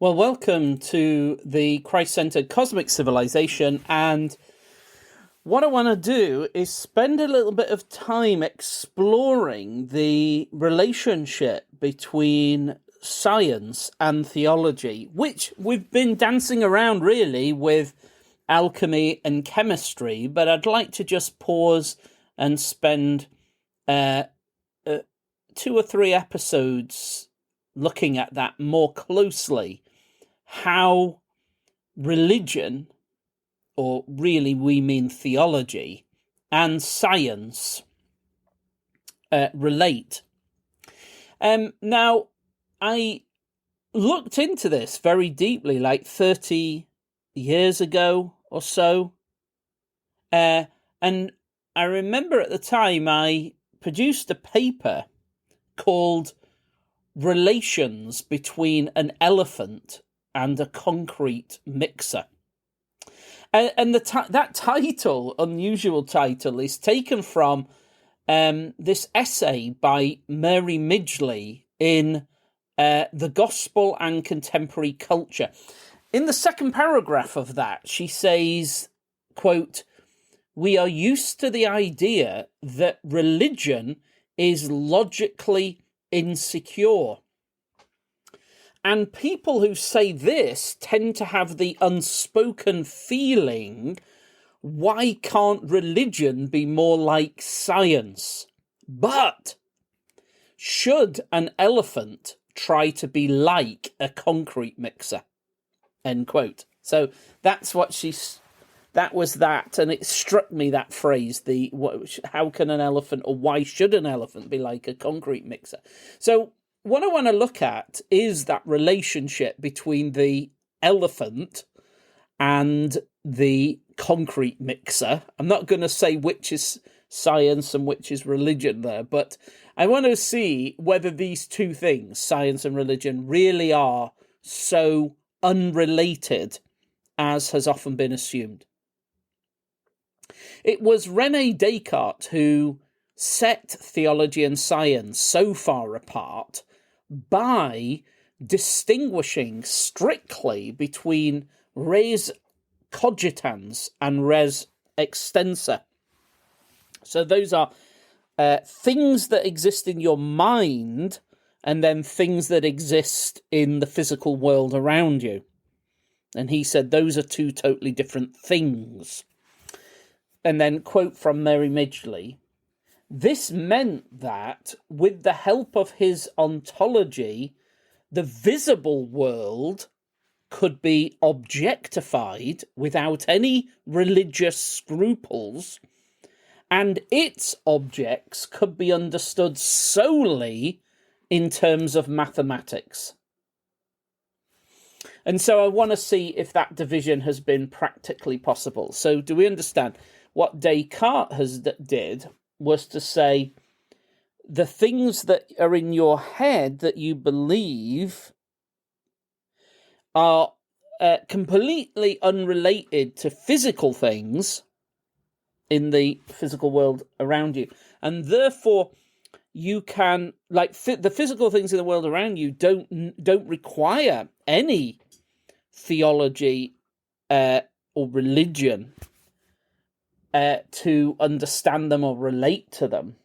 Well, welcome to the Christ-centered cosmic civilization, and what I want to do is spend a little bit of time exploring the relationship between science and theology, which we've been dancing around really with alchemy and chemistry, but I'd like to just pause and spend 2 or 3 episodes looking at that more closely. How religion, or really we mean theology, and science relate. Now, I looked into this very deeply, like 30 years ago or so. And I remember at the time I produced a paper called Relations Between an Elephant and a Concrete Mixer. And that title, unusual title, is taken from this essay by Mary Midgley in The Gospel and Contemporary Culture. In the second paragraph of that, she says, quote, "We are used to the idea that religion is logically insecure. And people who say this tend to have the unspoken feeling, why can't religion be more like science? But should an elephant try to be like a concrete mixer?" End quote. So that's what that was that, and it struck me, that phrase, how can an elephant, or why should an elephant be like a concrete mixer? So what I want to look at is that relationship between the elephant and the concrete mixer. I'm not going to say which is science and which is religion there, but I want to see whether these two things, science and religion, really are so unrelated as has often been assumed. It was Rene Descartes who set theology and science so far apart by distinguishing strictly between res cogitans and res extensa. So those are things that exist in your mind, and then things that exist in the physical world around you. And he said those are two totally different things. And then, quote from Mary Midgley, "This meant that, with the help of his ontology, the visible world could be objectified without any religious scruples, and its objects could be understood solely in terms of mathematics." And so I want to see if that division has been practically possible. So do we understand? What Descartes did was to say the things that are in your head that you believe are completely unrelated to physical things in the physical world around you. And therefore, you can, like, the physical things in the world around you don't require any theology or religion to understand them or relate to them.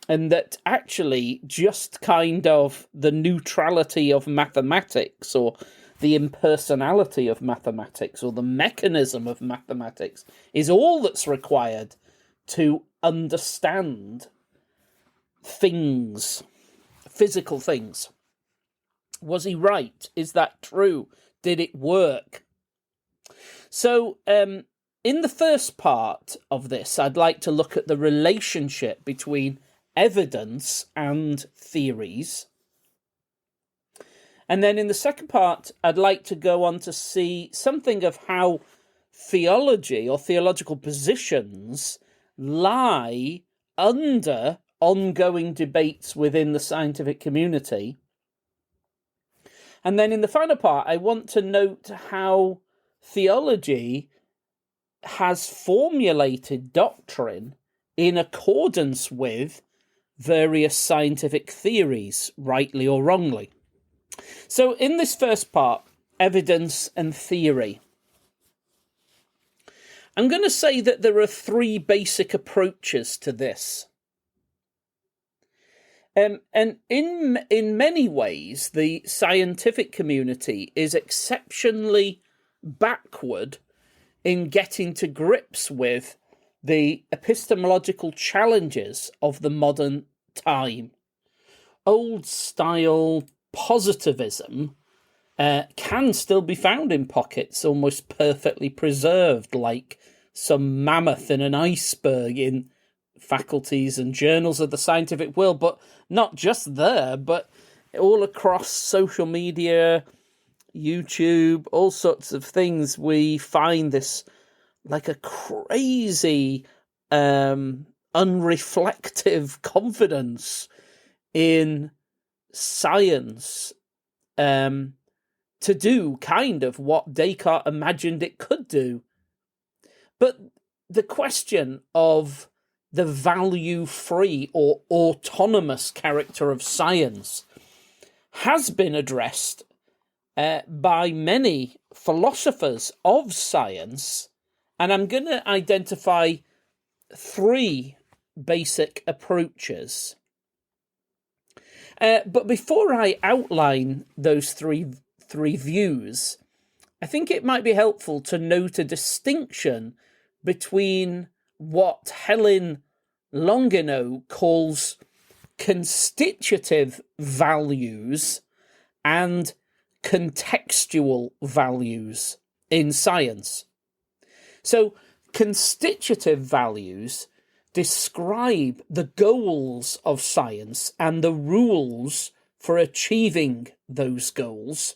And that actually just kind of the neutrality of mathematics, or the impersonality of mathematics, or the mechanism of mathematics is all that's required to understand things, physical things. Was he right? Is that true? Did it work? So, in the first part of this, I'd like to look at the relationship between evidence and theories. And then in the second part, I'd like to go on to see something of how theology or theological positions lie under ongoing debates within the scientific community. And then in the final part, I want to note how theology has formulated doctrine in accordance with various scientific theories, rightly or wrongly. So in this first part, evidence and theory, I'm going to say that there are three basic approaches to this. And in many ways, the scientific community is exceptionally backward in getting to grips with the epistemological challenges of the modern time. Old-style positivism can still be found in pockets, almost perfectly preserved, like some mammoth in an iceberg in faculties and journals of the scientific world, but not just there, but all across social media, YouTube, all sorts of things. We find this like a crazy, unreflective confidence in science to do kind of what Descartes imagined it could do. But the question of the value-free or autonomous character of science has been addressed by many philosophers of science, and I'm going to identify three basic approaches. But before I outline those three views, I think it might be helpful to note a distinction between what Helen Longino calls constitutive values and contextual values in science. So, constitutive values describe the goals of science and the rules for achieving those goals.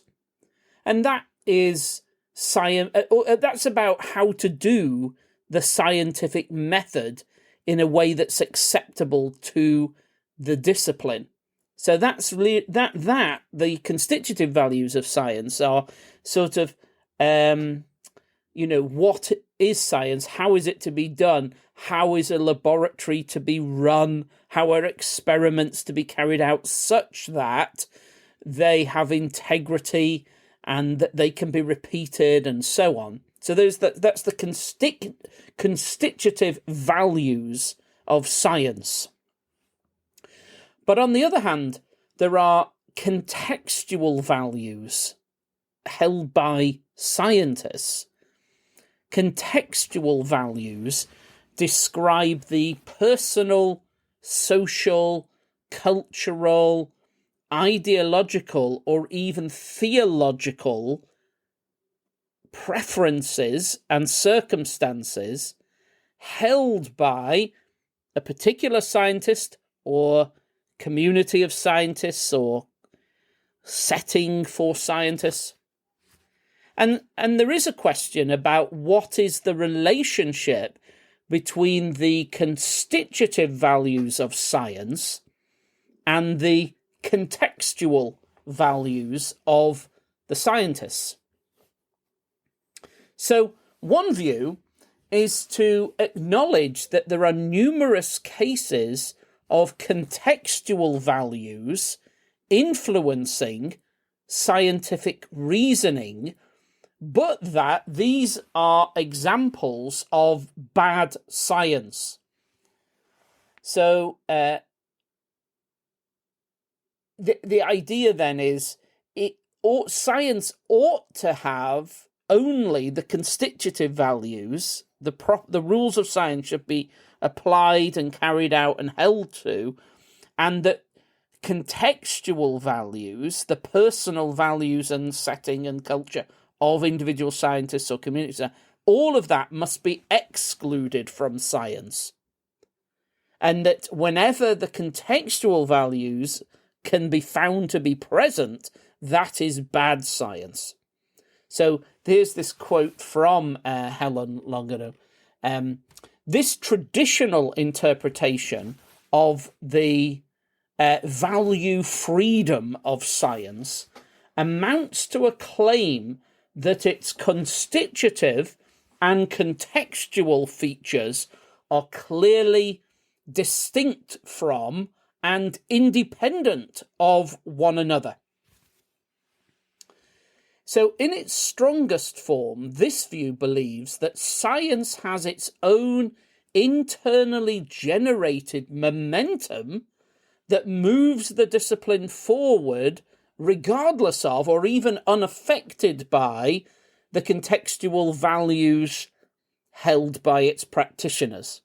And that is that's about how to do the scientific method in a way that's acceptable to the discipline. So that's really the constitutive values of science are sort of what is science? How is it to be done? How is a laboratory to be run? How are experiments to be carried out such that they have integrity and that they can be repeated and so on? So that's the constitutive values of science. But on the other hand, there are contextual values held by scientists. Contextual values describe the personal, social, cultural, ideological, or even theological preferences and circumstances held by a particular scientist or community of scientists or setting for scientists. And there is a question about what is the relationship between the constitutive values of science and the contextual values of the scientists. So one view is to acknowledge that there are numerous cases of contextual values influencing scientific reasoning, but that these are examples of bad science. So the idea then is science ought to have only the constitutive values. The rules of science should be applied and carried out and held to, and that contextual values, the personal values and setting and culture of individual scientists or communities, all of that must be excluded from science. And that whenever the contextual values can be found to be present, that is bad science. So here's this quote from Helen Longino. This traditional interpretation of the value freedom of science amounts to a claim that its constitutive and contextual features are clearly distinct from and independent of one another. So in its strongest form, this view believes that science has its own internally generated momentum that moves the discipline forward regardless of or even unaffected by the contextual values held by its practitioners.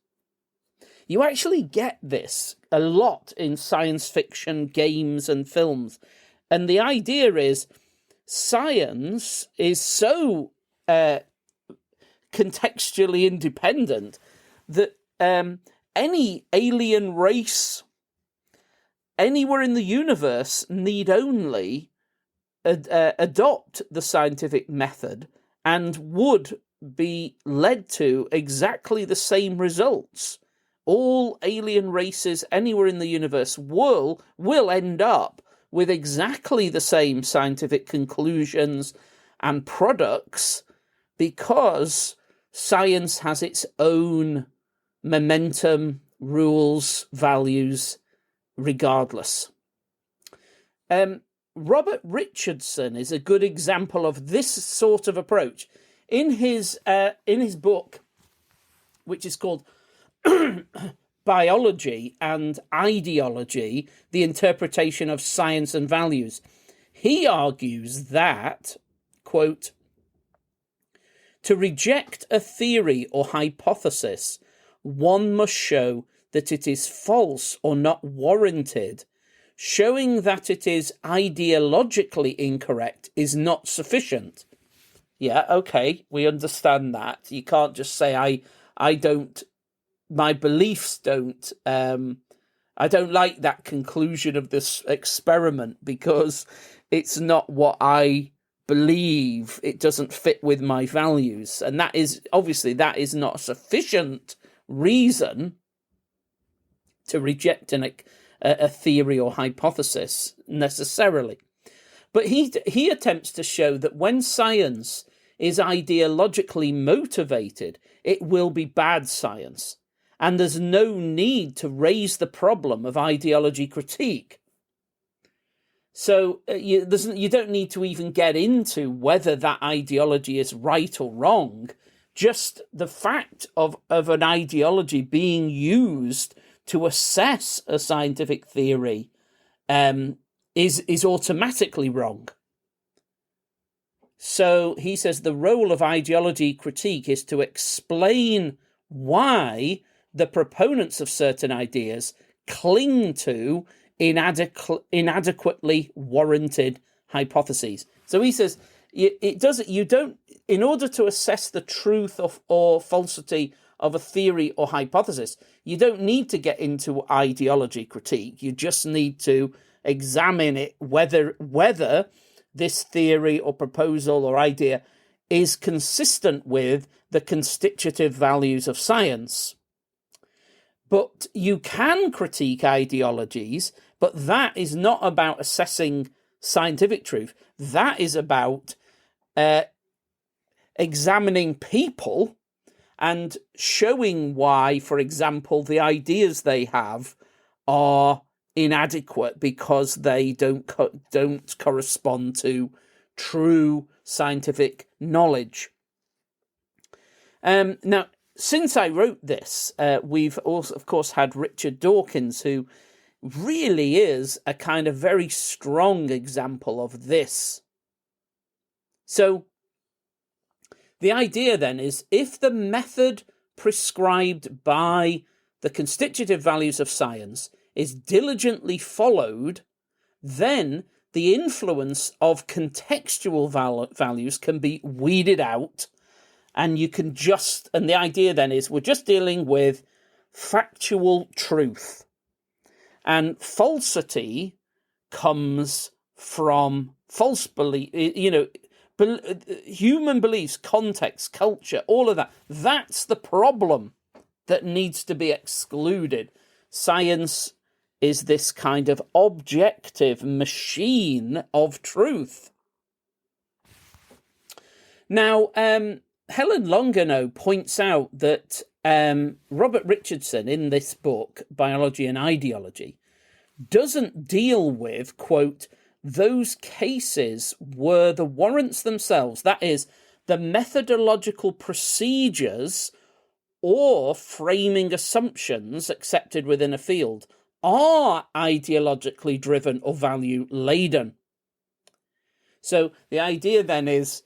You actually get this a lot in science fiction, games, and films. And the idea is science is so contextually independent that any alien race anywhere in the universe need only adopt the scientific method and would be led to exactly the same results. All alien races anywhere in the universe will end up with exactly the same scientific conclusions and products because science has its own momentum, rules, values, regardless. Robert Richardson is a good example of this sort of approach. In his book, which is called Biology and Ideology, the Interpretation of Science and Values, he argues that, quote, to reject a theory or hypothesis, one must show that it is false or not warranted. Showing that it is ideologically incorrect is not sufficient. Yeah, okay, we understand that. You can't just say, I don't, my beliefs don't, I don't like that conclusion of this experiment because it's not what I believe. It doesn't fit with my values. And that is, obviously, that is not sufficient reason to reject a theory or hypothesis necessarily. But he attempts to show that when science is ideologically motivated, it will be bad science. And there's no need to raise the problem of ideology critique. So you don't need to even get into whether that ideology is right or wrong. Just the fact of an ideology being used to assess a scientific theory is automatically wrong. So he says the role of ideology critique is to explain why the proponents of certain ideas cling to inadequately warranted hypotheses. So he says in order to assess the truth or falsity of a theory or hypothesis, you don't need to get into ideology critique. You just need to examine it, whether this theory or proposal or idea is consistent with the constitutive values of science. But you can critique ideologies, but that is not about assessing scientific truth. That is about examining people and showing why, for example, the ideas they have are inadequate because they don't correspond to true scientific knowledge. Now, since I wrote this, we've also, of course, had Richard Dawkins, who really is a kind of very strong example of this. So the idea then is, if the method prescribed by the constitutive values of science is diligently followed, then the influence of contextual values can be weeded out, and you can and the idea then is we're just dealing with factual truth, and falsity comes from false belief, human beliefs, context, culture, all of that. That's the problem that needs to be excluded. Science is this kind of objective machine of truth. Now, Helen Longino points out that Robert Richardson, in this book, Biology and Ideology, doesn't deal with, quote, those cases were the warrants themselves, that is, the methodological procedures or framing assumptions accepted within a field, are ideologically driven or value laden. So the idea then is,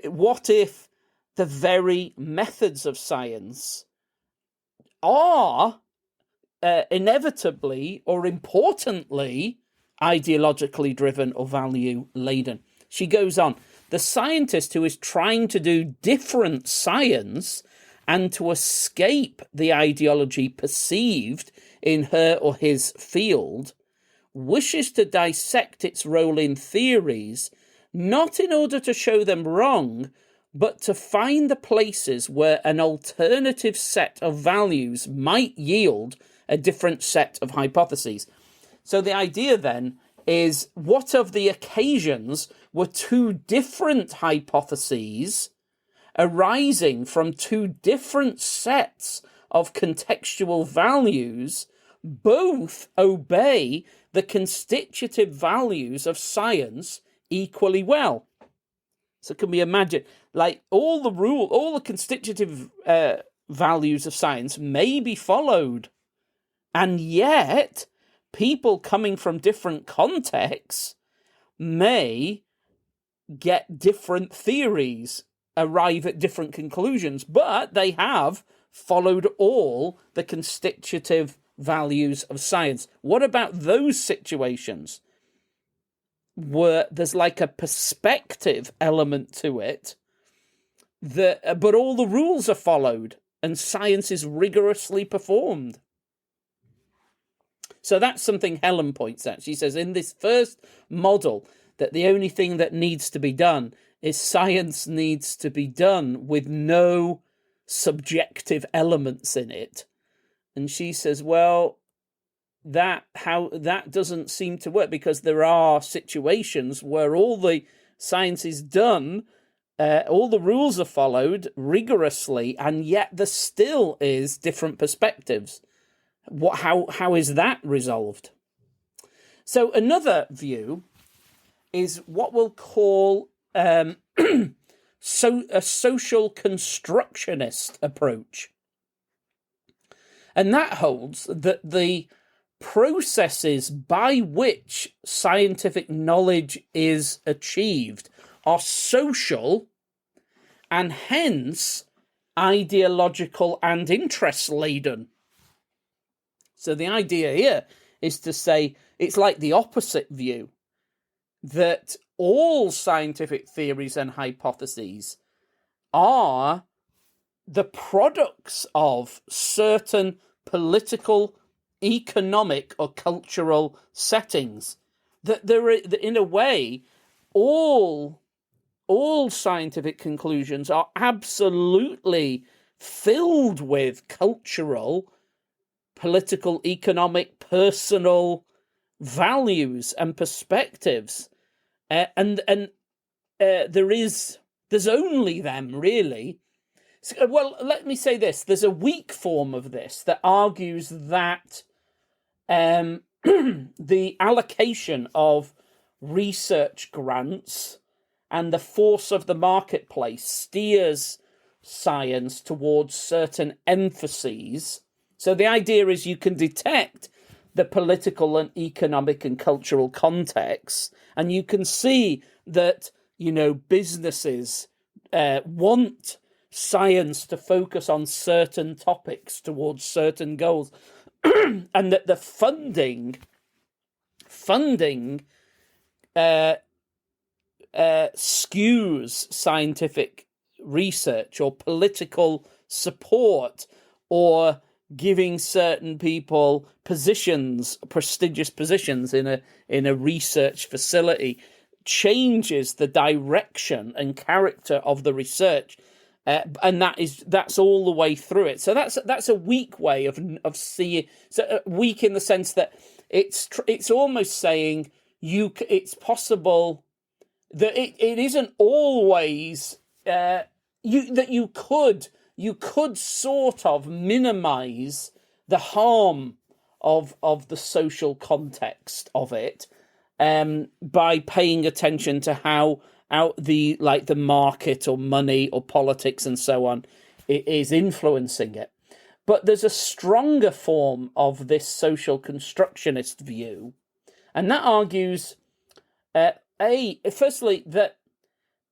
what if the very methods of science are inevitably or importantly ideologically driven or value laden? She goes on, the scientist who is trying to do different science and to escape the ideology perceived in her or his field wishes to dissect its role in theories, not in order to show them wrong, but to find the places where an alternative set of values might yield a different set of hypotheses. So the idea then is, what of the occasions were two different hypotheses arising from two different sets of contextual values, both obey the constitutive values of science equally well? So can we imagine, like, all the constitutive values of science may be followed, and yet people coming from different contexts may get different theories, arrive at different conclusions, but they have followed all the constitutive values of science. What about those situations where there's like a perspective element to it, but all the rules are followed and science is rigorously performed? So that's something Helen points out. She says, in this first model, that the only thing that needs to be done is science needs to be done with no subjective elements in it. And she says, well, that doesn't seem to work, because there are situations where all the science is done, all the rules are followed rigorously, and yet there still is different perspectives. How is that resolved? So another view is what we'll call a social constructionist approach. And that holds that the processes by which scientific knowledge is achieved are social and hence ideological and interest-laden. So the idea here is to say it's like the opposite view, that all scientific theories and hypotheses are the products of certain political, economic, or cultural settings. That there, in a way, all scientific conclusions are absolutely filled with cultural, political, economic, personal values and perspectives, and there's only them, really. Well, let me say this. There's a weak form of this that argues that the allocation of research grants and the force of the marketplace steers science towards certain emphases. So the idea is you can detect the political and economic and cultural context, and you can see that, businesses want science to focus on certain topics towards certain goals, and that the funding skews scientific research, or political support, or giving certain people positions, prestigious positions in a research facility, changes the direction and character of the research. And that's all the way through it. So that's a weak way of seeing. So weak in the sense that it's almost saying it's possible that it isn't always that you could sort of minimize the harm of the social context of it, by paying attention to how the market or money or politics and so on is influencing it. But there's a stronger form of this social constructionist view, and that argues, firstly, that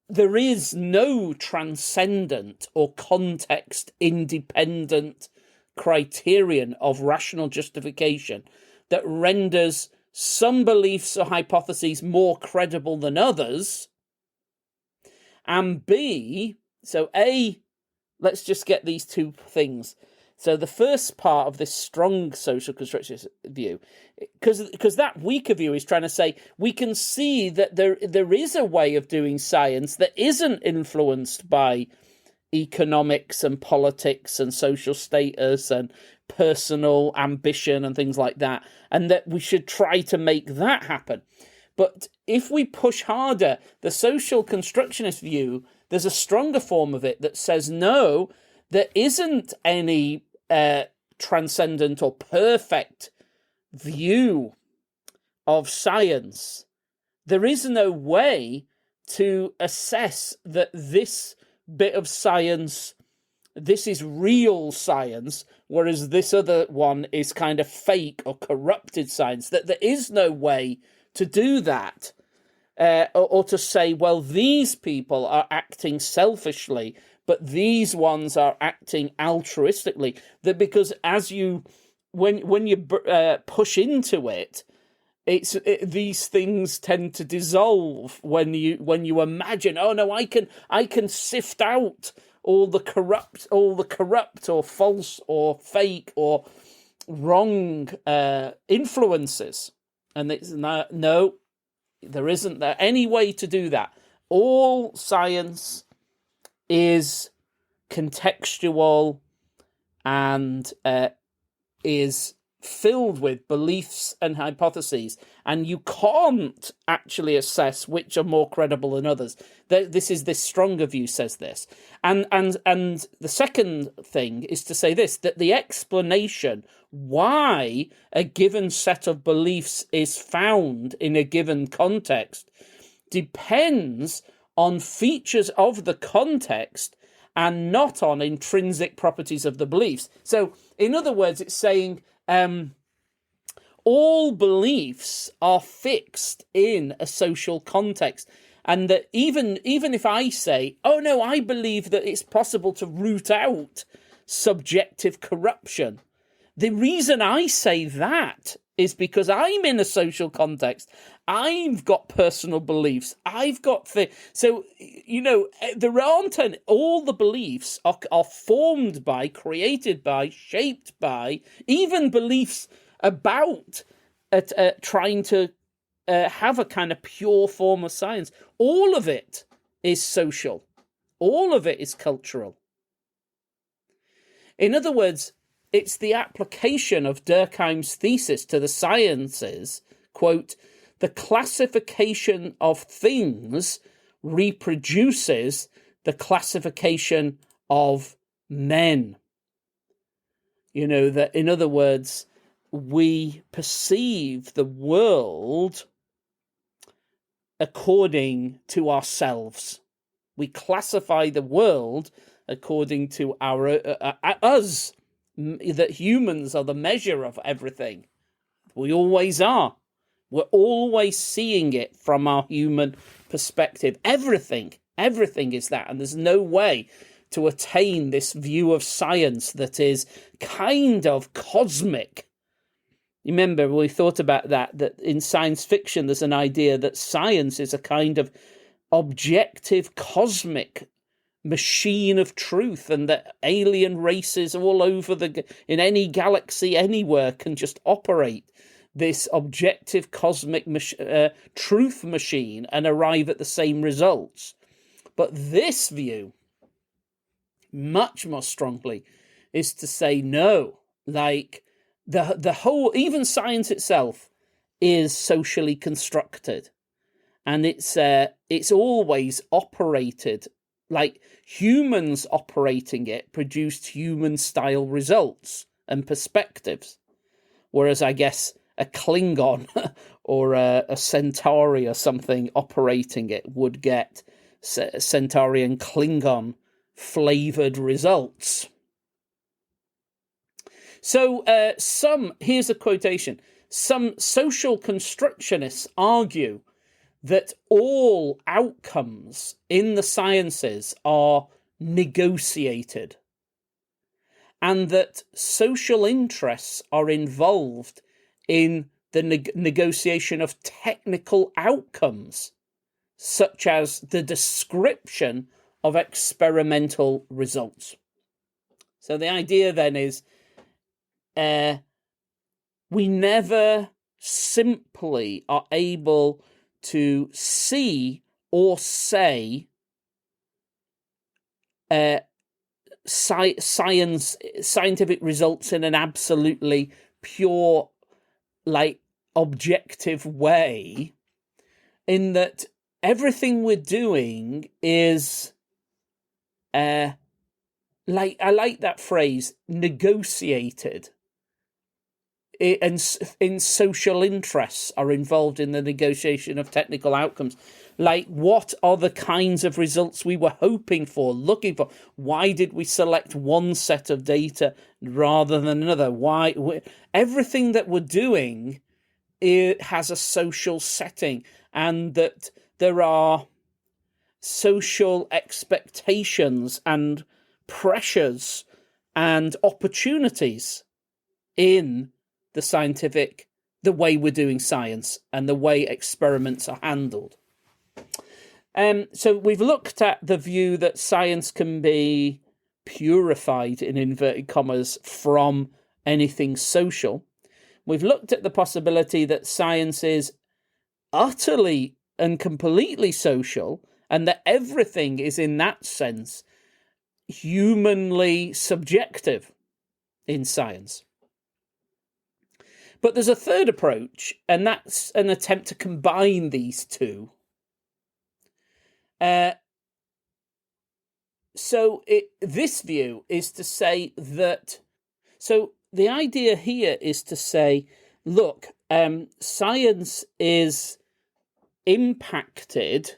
there is no transcendent or context-independent criterion of rational justification that renders some beliefs or hypotheses more credible than others. And B, so A, let's just get these two things. So the first part of this strong social constructionist view, because that weaker view is trying to say we can see that there is a way of doing science that isn't influenced by economics and politics and social status and personal ambition and things like that, and that we should try to make that happen. But if we push harder, the social constructionist view, there's a stronger form of it that says, no, there isn't any transcendent or perfect view of science. There is no way to assess that this bit of science, this is real science, whereas this other one is kind of fake or corrupted science. That there is no way to do that, or to say, well, these people are acting selfishly, but these ones are acting altruistically. That because when you push into it, these things tend to dissolve when you imagine, oh no, I can sift out all the corrupt or false or fake or wrong influences, and it's no, there isn't any way to do that. All science is contextual and is filled with beliefs and hypotheses, and you can't actually assess which are more credible than others. This stronger view says this, and the second thing is to say this, that the explanation why a given set of beliefs is found in a given context depends on features of the context and not on intrinsic properties of the beliefs. So, in other words, it's saying all beliefs are fixed in a social context, and that even if I say, oh no, I believe that it's possible to root out subjective corruption, the reason I say that is because I'm in a social context. I've got personal beliefs. I've got so there aren't all the beliefs are formed by, created by, shaped by, even beliefs about trying to have a kind of pure form of science. All of it is social. All of it is cultural. In other words, it's the application of Durkheim's thesis to the sciences, quote, the classification of things reproduces the classification of men. That in other words, we perceive the world according to ourselves. We classify the world according to us. That humans are the measure of everything. We always are. We're always seeing it from our human perspective. Everything is that. And there's no way to attain this view of science that is kind of cosmic. You remember we thought about that in science fiction there's an idea that science is a kind of objective cosmic machine of truth, and that alien races all over in any galaxy anywhere can just operate this objective cosmic truth machine and arrive at the same results. But this view, much more strongly, is to say no, like the whole, even science itself is socially constructed, and it's always operated like humans operating it produced human style results and perspectives. Whereas I guess a Klingon or a Centauri or something operating it would get Centauri and Klingon flavored results. So here's a quotation. Some social constructionists argue that all outcomes in the sciences are negotiated, and that social interests are involved in the negotiation of technical outcomes, such as the description of experimental results. So the idea then is we never simply are able to see or say scientific results in an absolutely pure, objective way, in that everything we're doing is I like that phrase, negotiated. And social interests are involved in the negotiation of technical outcomes. What are the kinds of results we were hoping for, looking for? Why did we select one set of data rather than another? Everything that we're doing, it has a social setting, and that there are social expectations and pressures and opportunities in the way we're doing science and the way experiments are handled. So we've looked at the view that science can be purified, in inverted commas, from anything social. We've looked at the possibility that science is utterly and completely social, and that everything is, in that sense, humanly subjective in science. But there's a third approach, and that's an attempt to combine these two. This view is to say that... So the idea here is to say, look, science is impacted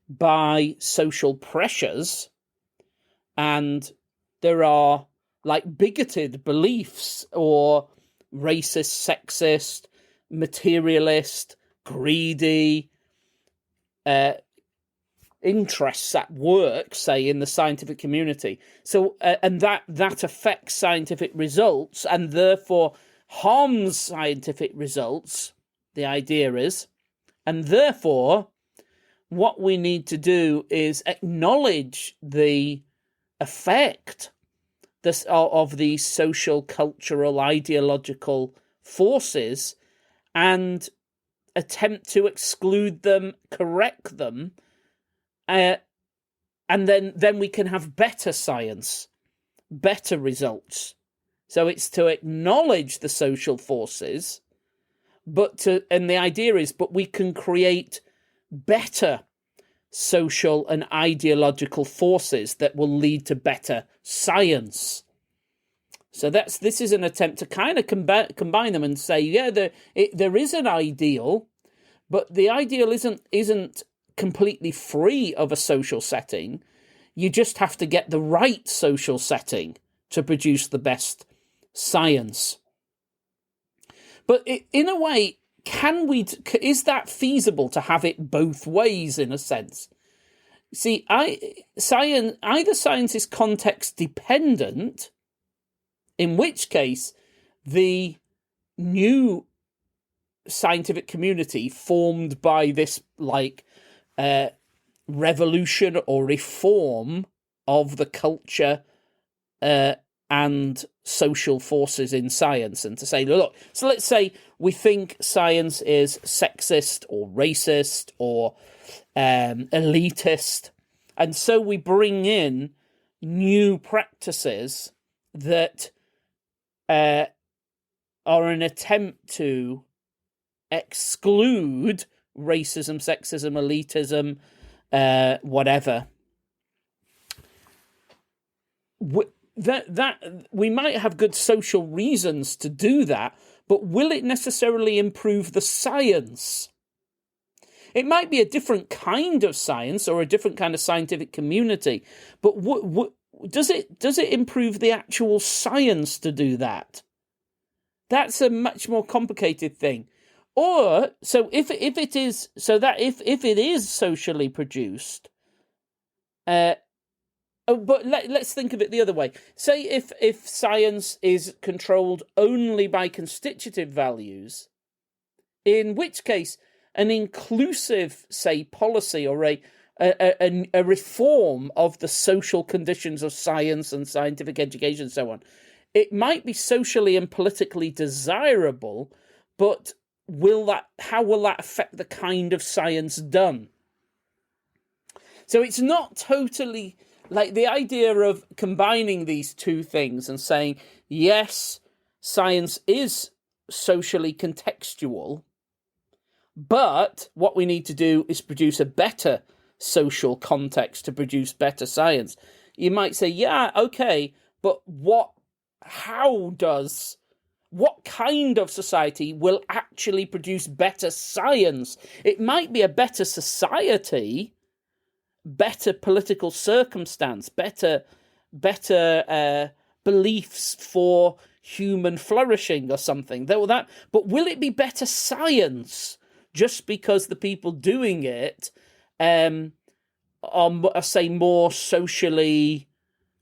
by social pressures, and there are bigoted beliefs or racist, sexist, materialist, greedy interests at work, say, in the scientific community. So, and that affects scientific results and therefore harms scientific results, the idea is. And therefore, what we need to do is acknowledge the effect of these social, cultural, ideological forces and attempt to exclude them, correct them, and then we can have better science, better results. So it's to acknowledge the social forces, and the idea is, but we can create better social and ideological forces that will lead to better science. So this is an attempt to kind of combine them and say, yeah, there is an ideal, but the ideal isn't completely free of a social setting. You just have to get the right social setting to produce the best science. But in a way, is that feasible to have it both ways, in a sense? See, either science is context dependent, in which case the new scientific community formed by this revolution or reform of the culture and social forces in science, and to say, look, so let's say we think science is sexist or racist or elitist, and so we bring in new practices that are an attempt to exclude racism, sexism, elitism, whatever. That we might have good social reasons to do that, but will it necessarily improve the science? It might be a different kind of science or a different kind of scientific community, but does it improve the actual science to do that? That's a much more complicated thing. Or so if it is socially produced, but let's think of it the other way. Say if science is controlled only by constitutive values, in which case an inclusive, say, policy or a reform of the social conditions of science and scientific education and so on, it might be socially and politically desirable, but how will that affect the kind of science done? So it's not totally like the idea of combining these two things and saying, yes, science is socially contextual, but what we need to do is produce a better social context to produce better science. You might say, yeah, okay, but what kind of society will actually produce better science? It might be a better society, better political circumstance, better beliefs for human flourishing or something. But will it be better science just because the people doing it are, say, more socially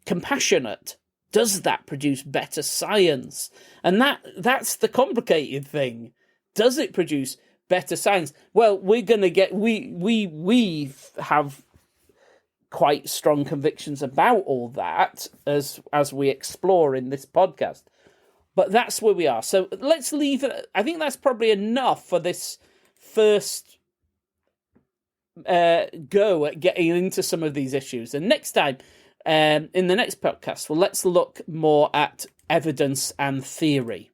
compassionate? Does that produce better science? And that's the complicated thing. Does it produce better science? Well, we're going to get we have quite strong convictions about all that as we explore in this podcast. But that's where we are. So let's leave it. I think that's probably enough for this first go at getting into some of these issues. And next time, in the next podcast, well, let's look more at evidence and theory.